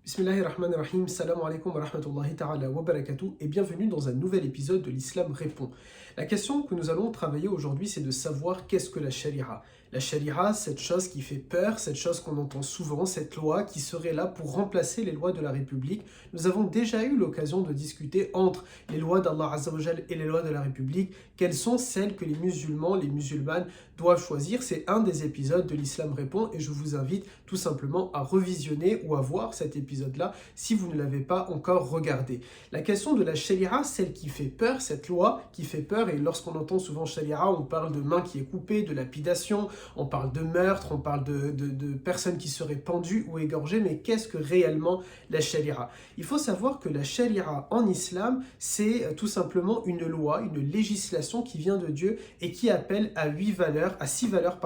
Bismillahirrahmanirrahim, salam alaikum wa rahmatullahi ta'ala wa barakatuh et bienvenue dans un nouvel épisode de l'Islam répond. La question que nous allons travailler aujourd'hui, c'est de savoir qu'est-ce que la sharia. La sharia, cette chose qui fait peur, cette chose qu'on entend souvent, cette loi qui serait là pour remplacer les lois de la République. Nous avons déjà eu l'occasion de discuter entre les lois d'Allah Azza wa Jal et les lois de la République, quelles sont celles que les musulmans, les musulmanes doivent choisir. C'est un des épisodes de l'Islam répond et je vous invite tout simplement à revisionner ou à voir cet épisode-là si vous ne l'avez pas encore regardé. La question de la sharia, celle qui fait peur, cette loi qui fait peur, et lorsqu'on entend souvent sharia, on parle de main qui est coupée, de lapidation, on parle de meurtre, on parle de personnes qui seraient pendues ou égorgées, mais qu'est-ce que réellement la sharia? Il faut savoir que la sharia en islam, c'est tout simplement une loi, une législation qui vient de Dieu et qui appelle à six valeurs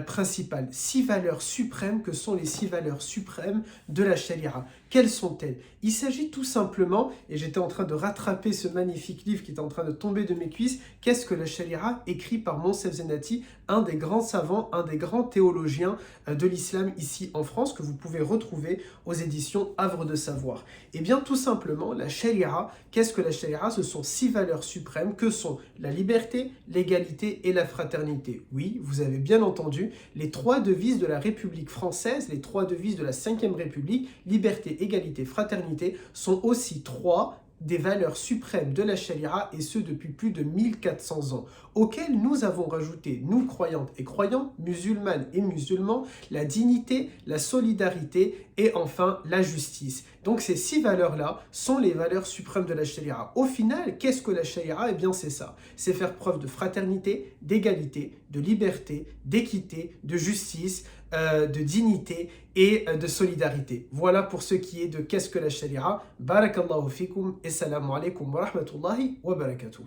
principales, six valeurs suprêmes que sont les six valeurs suprêmes de la sharia. Quelles sont-elles? Il s'agit tout simplement, et j'étais en train de rattraper ce magnifique livre qui est en train de tomber de mes cuisses, qu'est-ce que la sharia, écrit par Monsef Zenati, un des grands savants, un des grands théologiens de l'islam ici en France, que vous pouvez retrouver aux éditions Havre de Savoir. Eh bien tout simplement, la sharia, qu'est-ce que la sharia? Ce sont six valeurs suprêmes que sont la liberté, l'égalité et la fraternité. Oui, vous avez bien entendu, les trois devises de la République française, les trois devises de la Ve République, liberté, égalité, fraternité, sont aussi trois des valeurs suprêmes de la sharia, et ce depuis plus de 1400 ans, auxquelles nous avons rajouté, nous croyantes et croyants, musulmanes et musulmans, la dignité, la solidarité et enfin la justice. Donc ces six valeurs-là sont les valeurs suprêmes de la sharia. Au final, qu'est-ce que la sharia? Eh bien c'est ça, c'est faire preuve de fraternité, d'égalité, de liberté, d'équité, de justice, de dignité et de solidarité. Voilà pour ce qui est de qu'est-ce que la sharia. Barakallahu fikum et salam alaikum wa rahmatullahi wa barakatuh.